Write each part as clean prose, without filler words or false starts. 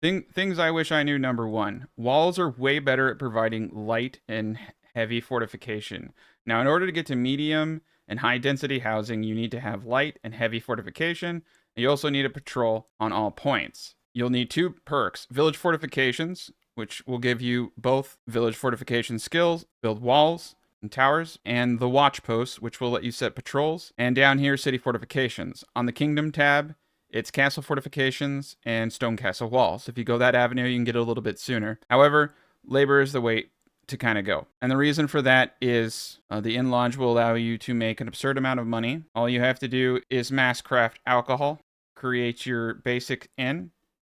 Things I wish I knew. Number one, walls are way better at providing light and heavy fortification. Now, in order to get to medium and high density housing, you need to have light and heavy fortification. And you also need a patrol on all points. You'll need two perks: village fortifications, which will give you both village fortification skills, build walls and towers, and the watch posts, which will let you set patrols. And down here, city fortifications. On the kingdom tab, it's castle fortifications and stone castle walls. If you go that avenue, you can get it a little bit sooner. However, labor is the way to kind of go. And the reason for that is the inn lodge will allow you to make an absurd amount of money. All you have to do is mass craft alcohol, create your basic inn,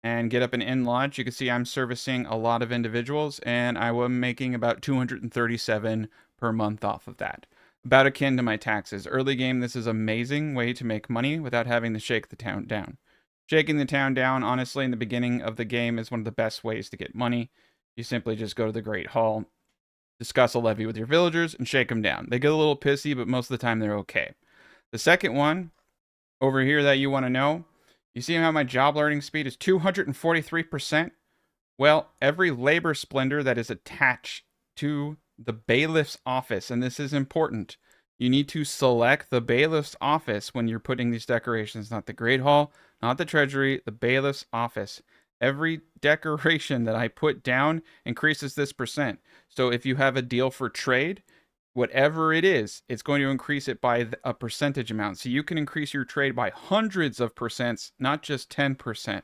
and get up an inn lodge. You can see I'm servicing a lot of individuals, and I am making about 237 per month off of that. About akin to my taxes. Early game, this is an amazing way to make money without having to shake the town down. Shaking the town down, honestly, in the beginning of the game is one of the best ways to get money. You simply just go to the Great Hall, discuss a levy with your villagers, and shake them down. They get a little pissy, but most of the time they're okay. The second one, over here that you want to know, you see how my job learning speed is 243%? Well, every labor splendor that is attached to the bailiff's office, and this is important. You need to select the bailiff's office when you're putting these decorations, not the Great Hall, not the Treasury, the bailiff's office. Every decoration that I put down increases this percent. So if you have a deal for trade, whatever it is, it's going to increase it by a percentage amount. So you can increase your trade by hundreds of percents, not just 10%.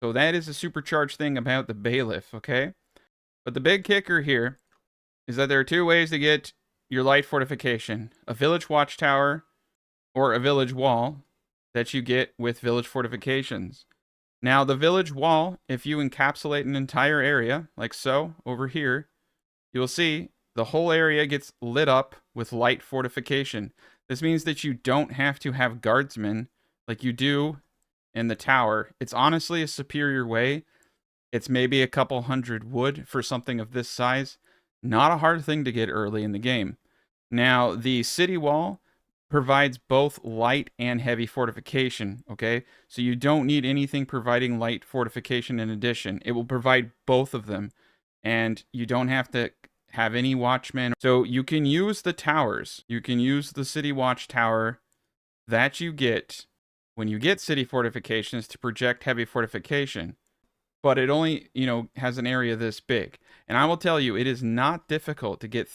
So that is a supercharged thing about the bailiff, okay? But the big kicker here is that there are two ways to get your light fortification: a village watchtower or a village wall that you get with village fortifications. Now, the village wall, if you encapsulate an entire area, like so, over here, you'll see the whole area gets lit up with light fortification. This means that you don't have to have guardsmen like you do in the tower. It's honestly a superior way. It's maybe a couple hundred wood for something of this size. Not a hard thing to get early in the game. Now, the city wall provides both light and heavy fortification, okay? So you don't need anything providing light fortification in addition. It will provide both of them, and you don't have to have any watchmen. So you can use the towers. You can use the city watchtower that you get when you get city fortifications to project heavy fortification. But it only, has an area this big. And I will tell you, it is not difficult to get,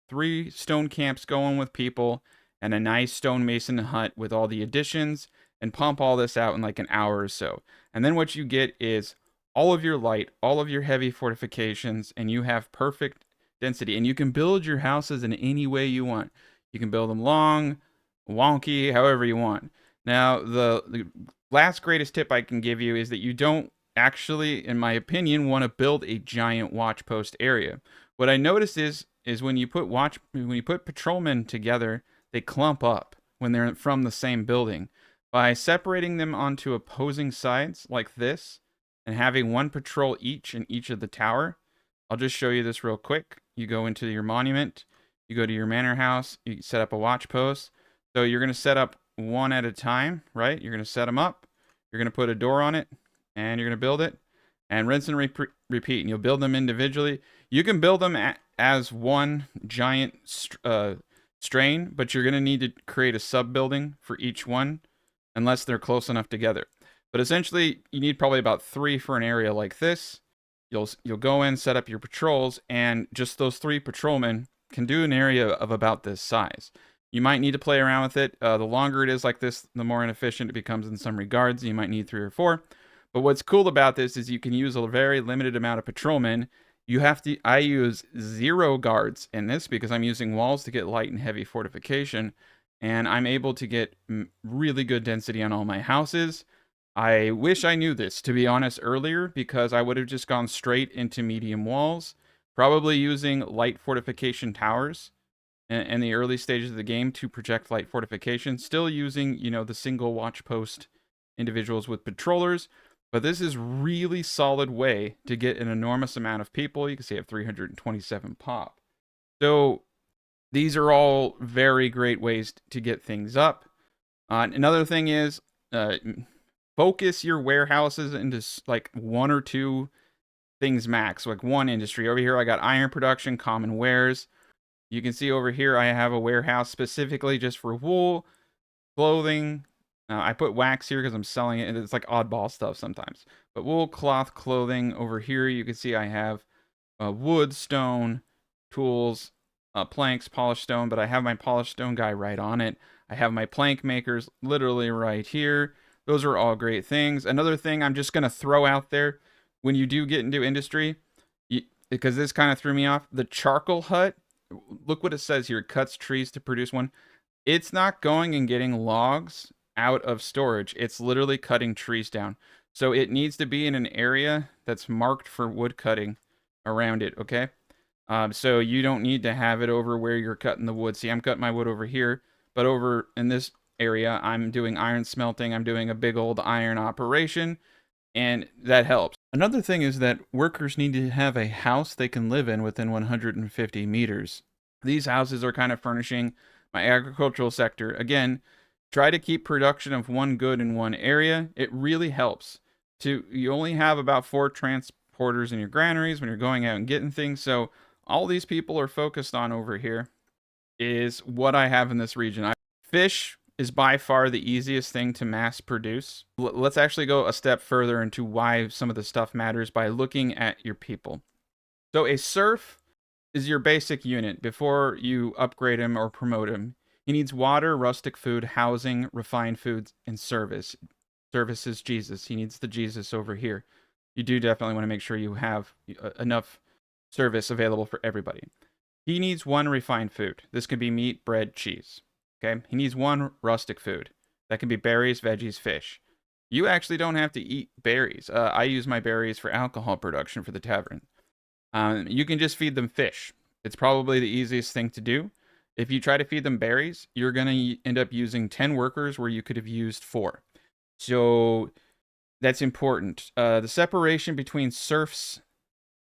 3 stone camps going with people and a nice stonemason hut with all the additions, and pump all this out in like an hour or so. And then what you get is all of your light, all of your heavy fortifications, and you have perfect density. And you can build your houses in any way you want. You can build them long, wonky, however you want. Now, the last greatest tip I can give you is that you don't actually, in my opinion, want to build a giant watch post area. What I noticed is when you put patrolmen together, they clump up when they're from the same building. By separating them onto opposing sides like this and having one patrol each in each of the tower, I'll just show you this real quick. You go into your monument, you go to your manor house, you set up a watch post. So you're going to set up one at a time, right? You're going to set them up, you're going to put a door on it, and you're going to build it, and rinse and repeat. And you'll build them individually. You can build them as one giant strain, but you're going to need to create a sub building for each one unless they're close enough together. But essentially, you need probably about 3 for an area like this. You'll go in, set up your patrols, and just those 3 patrolmen can do an area of about this size. You might need to play around with it. The longer it is like this, the more inefficient it becomes in some regards. You might need 3 or 4. But what's cool about this is you can use a very limited amount of patrolmen. I use 0 guards in this because I'm using walls to get light and heavy fortification, and I'm able to get really good density on all my houses. I wish I knew this, to be honest, earlier, because I would have just gone straight into medium walls, probably using light fortification towers in the early stages of the game to project light fortification, still using, the single watch post individuals with patrollers. But this is really solid way to get an enormous amount of people. You can see I have 327 pop. So these are all very great ways to get things up. Another thing is, focus your warehouses into like one or two things max, like one industry. Over here, I got iron production, common wares. You can see over here, I have a warehouse specifically just for wool, clothing. I put wax here because I'm selling it, and it's like oddball stuff sometimes. But wool, cloth, clothing. Over here, you can see I have wood, stone, tools, planks, polished stone, but I have my polished stone guy right on it. I have my plank makers literally right here. Those are all great things. Another thing I'm just going to throw out there when you do get into industry, because this kind of threw me off, the charcoal hut, look what it says here, cuts trees to produce one. It's not going and getting logs out of storage. It's literally cutting trees down. So it needs to be in an area that's marked for wood cutting around it, okay? So you don't need to have it over where you're cutting the wood. See, I'm cutting my wood over here, but over in this area, I'm doing iron smelting. I'm doing a big old iron operation, and that helps. Another thing is that workers need to have a house they can live in within 150 meters. These houses are kind of furnishing my agricultural sector. Again, try to keep production of one good in one area. It really helps. You only have about 4 transporters in your granaries when you're going out and getting things. So all these people are focused on over here is what I have in this region. Fish is by far the easiest thing to mass produce. Let's actually go a step further into why some of the stuff matters by looking at your people. So a serf is your basic unit before you upgrade him or promote him. He needs water, rustic food, housing, refined foods, and service. Service is Jesus. He needs the Jesus over here. You do definitely want to make sure you have enough service available for everybody. He needs 1 refined food. This could be meat, bread, cheese. Okay? He needs 1 rustic food. That can be berries, veggies, fish. You actually don't have to eat berries. I use my berries for alcohol production for the tavern. You can just feed them fish. It's probably the easiest thing to do. If you try to feed them berries, you're going to end up using 10 workers where you could have used 4. So that's important. The separation between serfs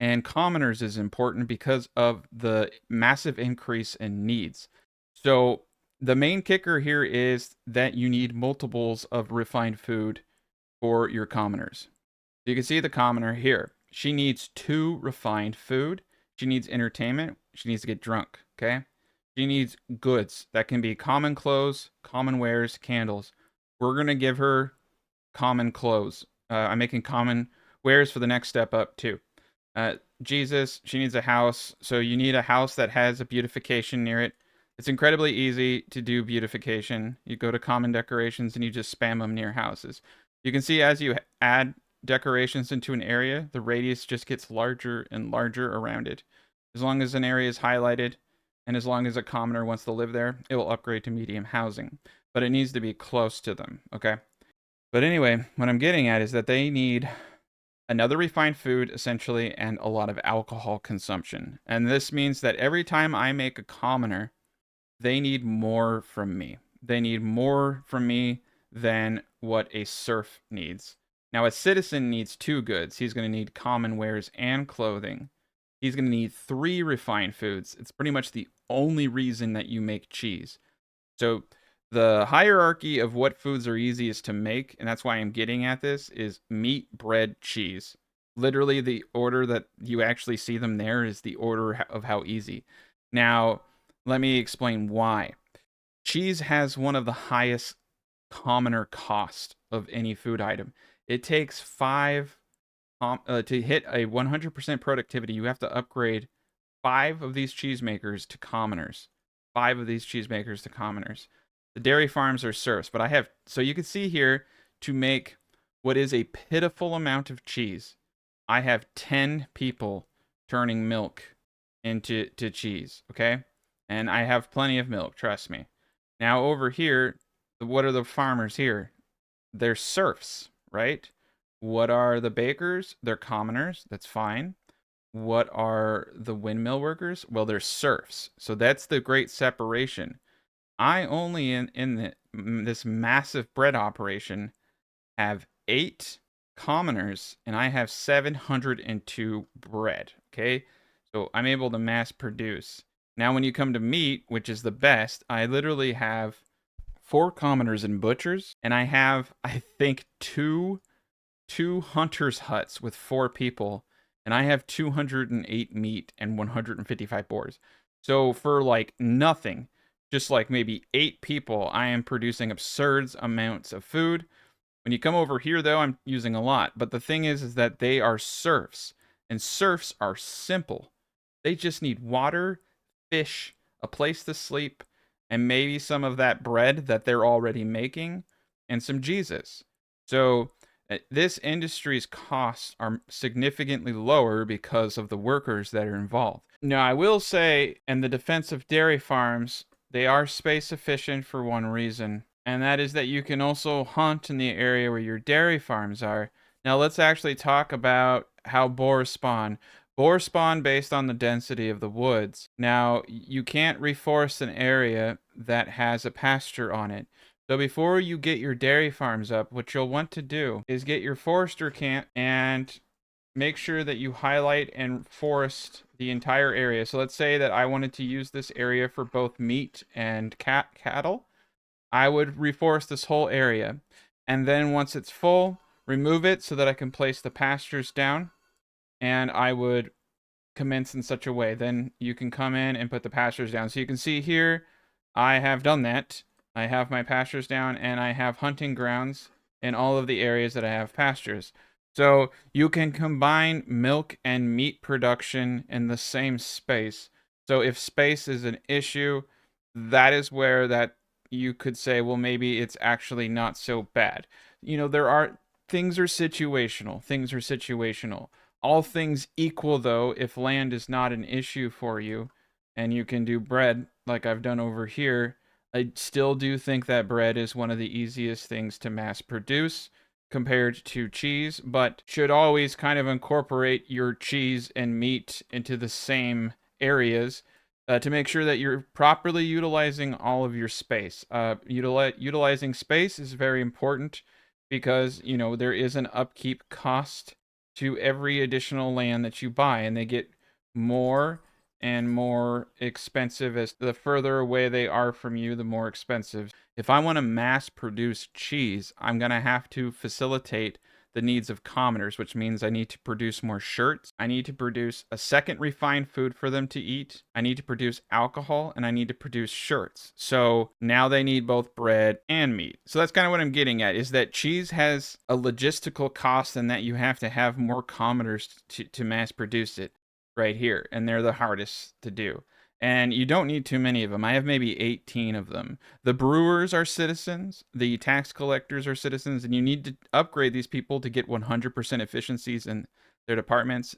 and commoners is important because of the massive increase in needs. So the main kicker here is that you need multiples of refined food for your commoners. You can see the commoner here. She needs 2 refined food. She needs entertainment. She needs to get drunk, okay? She needs goods. That can be common clothes, common wares, candles. We're going to give her common clothes. I'm making common wares for the next step up, too. Jesus, she needs a house. So you need a house that has a beautification near it. It's incredibly easy to do beautification. You go to common decorations and you just spam them near houses. You can see as you add decorations into an area, the radius just gets larger and larger around it. As long as an area is highlighted and as long as a commoner wants to live there, it will upgrade to medium housing. But it needs to be close to them, okay? But anyway, what I'm getting at is that they need another refined food, essentially, and a lot of alcohol consumption. And this means that every time I make a commoner, they need more from me. They need more from me than what a serf needs. Now, a citizen needs 2 goods. He's going to need common wares and clothing. He's going to need 3 refined foods. It's pretty much the only reason that you make cheese. So the hierarchy of what foods are easiest to make, and that's why I'm getting at this, is meat, bread, cheese. Literally, the order that you actually see them there is the order of how easy. Now, let me explain why. Cheese has one of the highest commoner cost of any food item. It takes 5 to hit a 100% productivity. You have to upgrade 5 of these cheesemakers to commoners. 5 of these cheesemakers to commoners. The dairy farms are serfs, but I have, so you can see here, to make what is a pitiful amount of cheese, I have 10 people turning milk into cheese, okay? And I have plenty of milk, trust me. Now over here, what are the farmers here? They're serfs, right? What are the bakers? They're commoners, that's fine. What are the windmill workers? Well, they're serfs. So that's the great separation. I only in this massive bread operation have 8 commoners and I have 702 bread, okay? So I'm able to mass produce. Now when you come to meat, which is the best, I literally have 4 commoners and butchers, and I have, I think, two hunters' huts with 4 people, and I have 208 meat and 155 boars. So for like nothing, just like maybe 8 people, I am producing absurd amounts of food. When you come over here, though, I'm using a lot. But the thing is that they are serfs, and serfs are simple. They just need water, fish, a place to sleep, and maybe some of that bread that they're already making, and some Jesus. So this industry's costs are significantly lower because of the workers that are involved. Now, I will say, in the defense of dairy farms, they are space efficient for one reason, and that is that you can also hunt in the area where your dairy farms are. Now, let's actually talk about how boars spawn. Boars spawn based on the density of the woods. Now, you can't reforest an area that has a pasture on it. So before you get your dairy farms up, what you'll want to do is get your forester camp and make sure that you highlight and forest the entire area. So let's say that I wanted to use this area for both meat and cattle. I would reforest this whole area. And then once it's full, remove it so that I can place the pastures down. And I would commence in such a way. Then you can come in and put the pastures down. So you can see here, I have done that. I have my pastures down, and I have hunting grounds in all of the areas that I have pastures. So you can combine milk and meat production in the same space. So if space is an issue, that is where that you could say, well, maybe it's actually not so bad. You know, things are situational. Things are situational. All things equal, though, if land is not an issue for you and you can do bread like I've done over here, I still do think that bread is one of the easiest things to mass produce compared to cheese, but should always kind of incorporate your cheese and meat into the same areas to make sure that you're properly utilizing all of your space. Utilizing space is very important because, you know, there is an upkeep cost to every additional land that you buy, and they get more and more expensive as the further away they are from you, the more expensive. If I want to mass produce cheese, I'm going to have to facilitate the needs of commoners, which means I need to produce more shirts. I need to produce a second refined food for them to eat. I need to produce alcohol, and I need to produce shirts. So now they need both bread and meat. So that's kind of what I'm getting at, is that cheese has a logistical cost and that you have to have more commoners to mass produce it right here. And they're the hardest to do. And you don't need too many of them. I have maybe 18 of them. The brewers are citizens. The tax collectors are citizens. And you need to upgrade these people to get 100% efficiencies in their departments.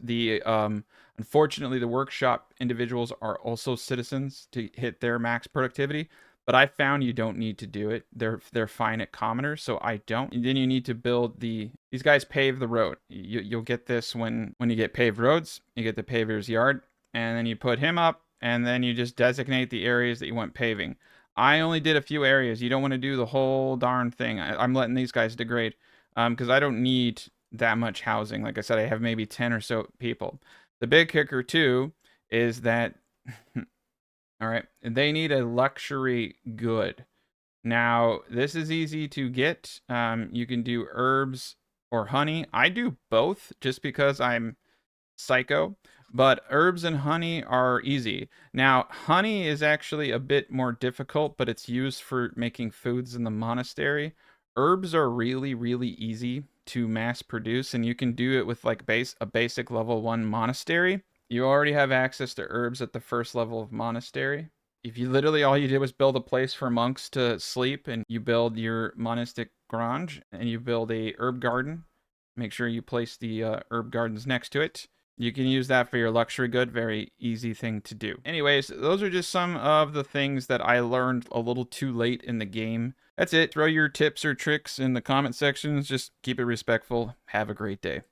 Unfortunately, the workshop individuals are also citizens to hit their max productivity. But I found you don't need to do it. They're fine at commoners, so I don't. And then you need to build these guys pave the road. You'll get this when you get paved roads. You get the paver's yard, and then you put him up. And then you just designate the areas that you want paving. I only did a few areas. You don't want to do the whole darn thing. I'm letting these guys degrade because I don't need that much housing. Like I said, I have maybe 10 or so people. The big kicker, too, is that, all right, they need a luxury good. Now, this is easy to get. You can do herbs or honey. I do both just because I'm psycho. But herbs and honey are easy. Now, honey is actually a bit more difficult, but it's used for making foods in the monastery. Herbs are really, really easy to mass produce, and you can do it with like a basic level 1 monastery. You already have access to herbs at the first level of monastery. If you literally all you did was build a place for monks to sleep, and you build your monastic grange, and you build a herb garden, make sure you place the herb gardens next to it. You can use that for your luxury good. Very easy thing to do. Anyways, those are just some of the things that I learned a little too late in the game. That's it. Throw your tips or tricks in the comment sections. Just keep it respectful. Have a great day.